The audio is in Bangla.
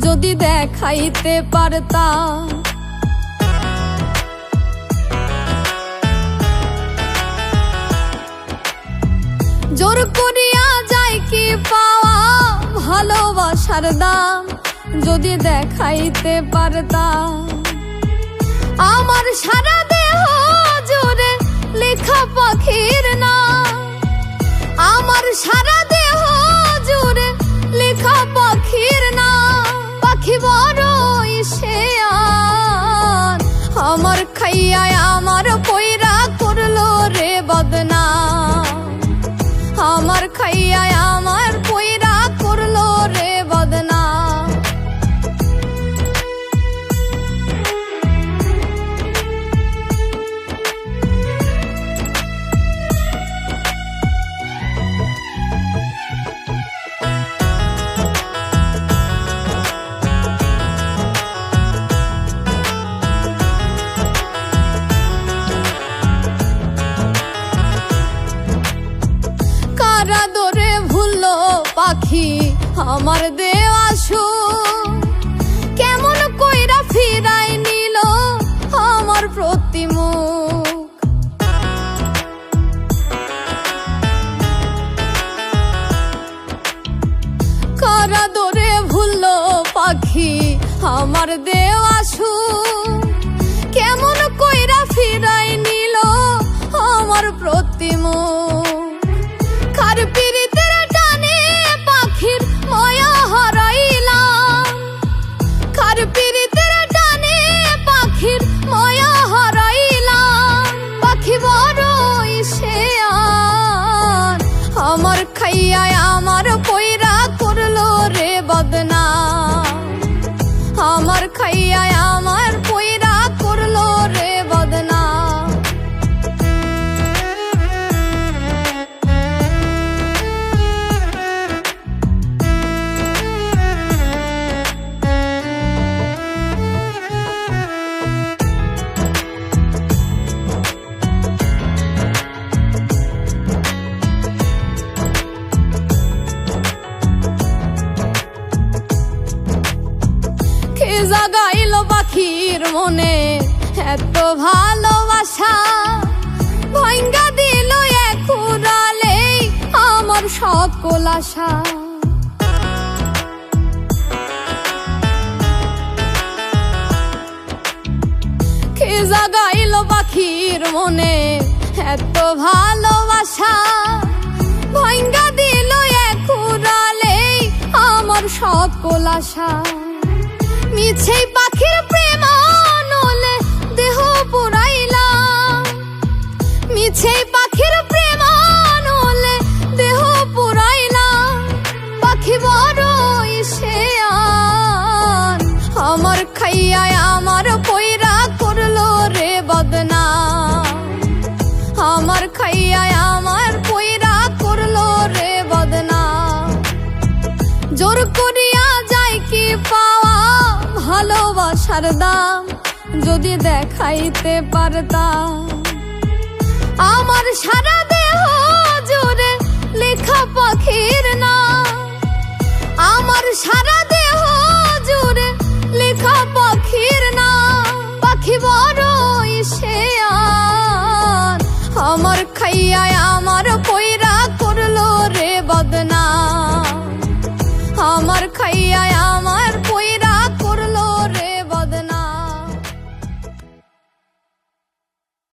যদি দেখাইতে পারতাম। জোর করিয়া যায় কি পাওয়া ভালোবাসার দাম, যদি দেখাইতে পারতাম। আমার সারা দেহ জুড়ে লেখা পাখির নাম, আমার সারা দেহ জুড়ে লেখা পাখির নাম। পাখি বড় ইসেয়ান, আমার খাইয়ায় আমার পয়রা করলো রে বদনাম। আমার খাইয়ায় আমার পয়রা করলো রে বদনাম। কারা দরে ভুললো পাখি আমার দেওয়া সুর, কেমন কইরা ফিরাই নিল আমার প্রতিমুখ। কারা দরে ভুললো পাখি আমার দেওয়া সুর, কেমন কইরা ফিরাই নিল আমার প্রতিমুখ। কার পিরিতের টানে পাখির মায়া হারাইলাম, কার পিরিতের টানে পাখির মায়া হারাইলাম। পাখি বড় ইসেয়ান, আমার খাইয়ায় আমার পয়রা করলো রে বদনাম। আমার খাইয়ায় আমার পয়রা করলো রে বদনাম। কে জাগাইলো পাখির মনে এত ভালোবাসা, ভাঙ্গা দিল এক উড়ালে আমার সকল আশা। কে জাগাইলো পাখির মনে এত ভালোবাসা, ভাঙ্গা দিল এক উড়ালে আমার সকল আশা। মিছেই পাখির প্রেম নলে দেহ পুরাইলাম, মিছেই পাখির প্রেম নলে দেহ পুরাইলাম। পাখি বড় ইসেয়ান, আমার খাইয়ায় আমার পয়রা করলো রে বদনাম। আমার খাইয়ায় আমার পয়রা করলো রে বদনাম। জোর করিয়া যায় কি পাওয়া ভালোবাসার দাম, যদি দেখাইতে পারতাম। আমার সারা